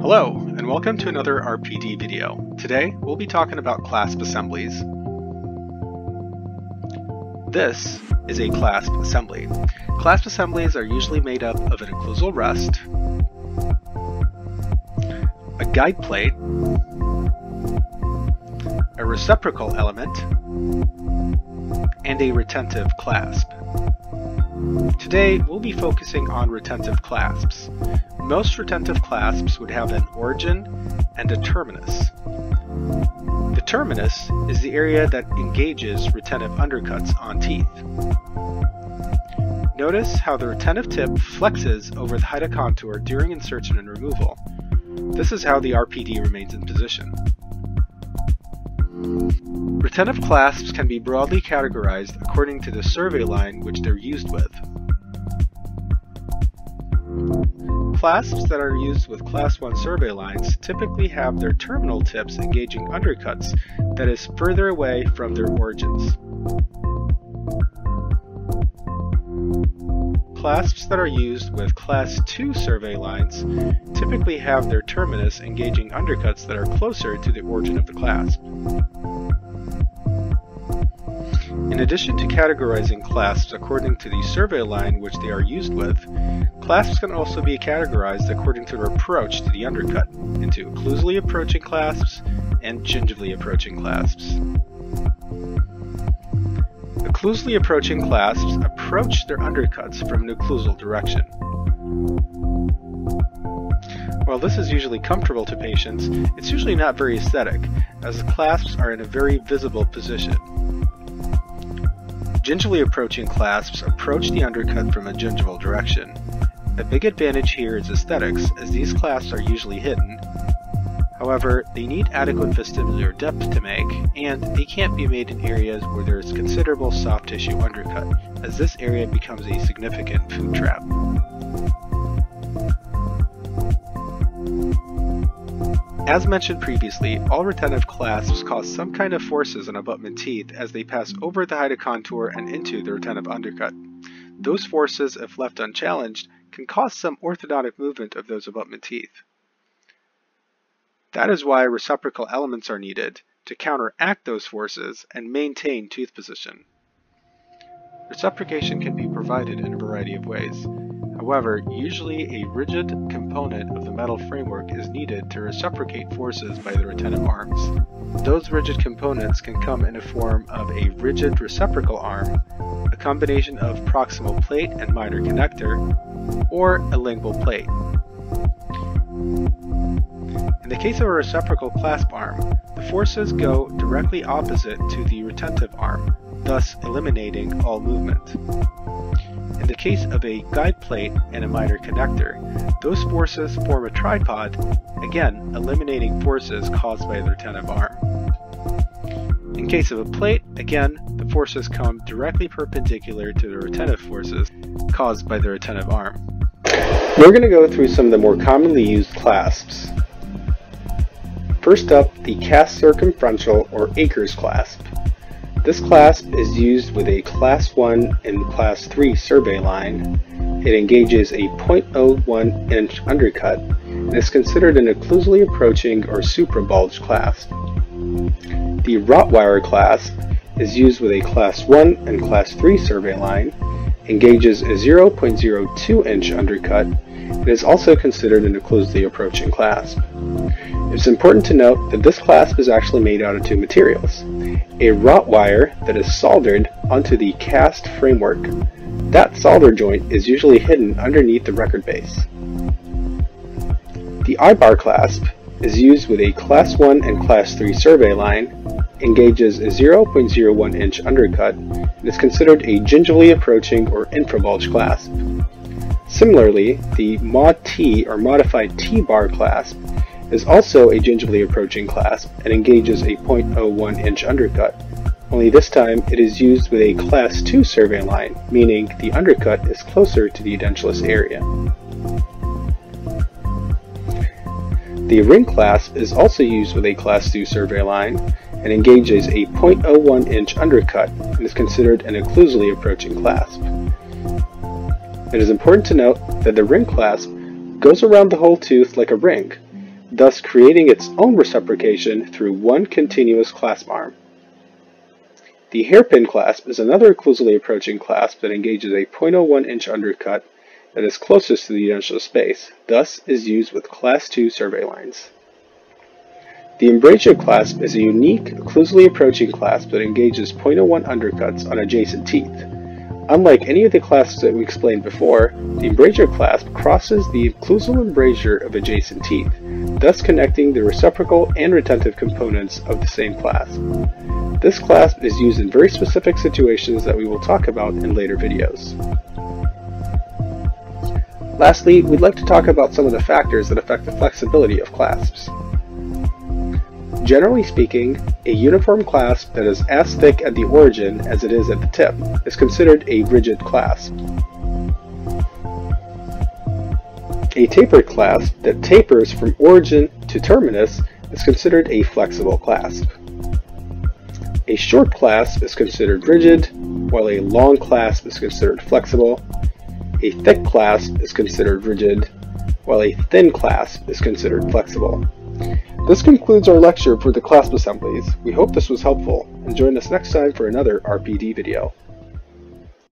Hello, and welcome to another RPD video. Today, we'll be talking about clasp assemblies. This is a clasp assembly. Clasp assemblies are usually made up of an occlusal rest, a guide plate, a reciprocal element, and a retentive clasp. Today, we'll be focusing on retentive clasps. Most retentive clasps would have an origin and a terminus. The terminus is the area that engages retentive undercuts on teeth. Notice how the retentive tip flexes over the height of contour during insertion and removal. This is how the RPD remains in position. Retentive clasps can be broadly categorized according to the survey line which they're used with. Clasps that are used with Class 1 survey lines typically have their terminal tips engaging undercuts that is further away from their origins. Clasps that are used with Class 2 survey lines typically have their terminus engaging undercuts that are closer to the origin of the clasp. In addition to categorizing clasps according to the survey line which they are used with, clasps can also be categorized according to their approach to the undercut into occlusally approaching clasps and gingivally approaching clasps. Occlusally approaching clasps approach their undercuts from an occlusal direction. While this is usually comfortable to patients, it's usually not very aesthetic, as the clasps are in a very visible position. Gingivally approaching clasps approach the undercut from a gingival direction. A big advantage here is aesthetics, as these clasps are usually hidden. However, they need adequate vestibular depth to make, and they can't be made in areas where there is considerable soft tissue undercut, as this area becomes a significant food trap. As mentioned previously, all retentive clasps cause some kind of forces on abutment teeth as they pass over the height of contour and into the retentive undercut. Those forces, if left unchallenged, can cause some orthodontic movement of those abutment teeth. That is why reciprocal elements are needed to counteract those forces and maintain tooth position. Reciprocation can be provided in a variety of ways. However, usually a rigid component of the metal framework is needed to reciprocate forces by the retentive arms. Those rigid components can come in the form of a rigid reciprocal arm, a combination of proximal plate and minor connector, or a lingual plate. In the case of a reciprocal clasp arm, the forces go directly opposite to the retentive arm, thus eliminating all movement. In the case of a guide plate and a minor connector, those forces form a tripod, again eliminating forces caused by the retentive arm. In case of a plate, again, the forces come directly perpendicular to the retentive forces caused by the retentive arm. We're going to go through some of the more commonly used clasps. First up, the cast circumferential or Acres clasp. This clasp is used with a Class 1 and Class 3 survey line. It engages a 0.01 inch undercut and is considered an occlusally approaching or suprabulge clasp. The Rottweiler clasp is used with a Class 1 and Class 3 survey line, engages a 0.02 inch undercut, and is also considered an occlusally approaching clasp. It's important to note that this clasp is actually made out of two materials: a wrought wire that is soldered onto the cast framework. That solder joint is usually hidden underneath the record base. The I-bar clasp is used with a Class 1 and Class 3 survey line, engages a 0.01 inch undercut, and is considered a gingivally approaching or infrabulge clasp. Similarly, the Mod T or modified T-bar clasp is also a gingivally approaching clasp and engages a 0.01 inch undercut, only this time it is used with a Class 2 survey line, meaning the undercut is closer to the edentulous area. The ring clasp is also used with a Class 2 survey line and engages a 0.01 inch undercut and is considered an occlusally approaching clasp. It is important to note that the ring clasp goes around the whole tooth like a ring, thus creating its own reciprocation through one continuous clasp arm. The hairpin clasp is another occlusally approaching clasp that engages a 0.01 inch undercut that is closest to the initial space, thus is used with Class 2 survey lines. The embrasure clasp is a unique, occlusally approaching clasp that engages 0.01 undercuts on adjacent teeth. Unlike any of the clasps that we explained before, the embrasure clasp crosses the occlusal embrasure of adjacent teeth, thus connecting the reciprocal and retentive components of the same clasp. This clasp is used in very specific situations that we will talk about in later videos. Lastly, we'd like to talk about some of the factors that affect the flexibility of clasps. Generally speaking, a uniform clasp that is as thick at the origin as it is at the tip is considered a rigid clasp. A tapered clasp that tapers from origin to terminus is considered a flexible clasp. A short clasp is considered rigid, while a long clasp is considered flexible. A thick clasp is considered rigid, while a thin clasp is considered flexible. This concludes our lecture for the clasp assemblies. We hope this was helpful, and join us next time for another RPD video.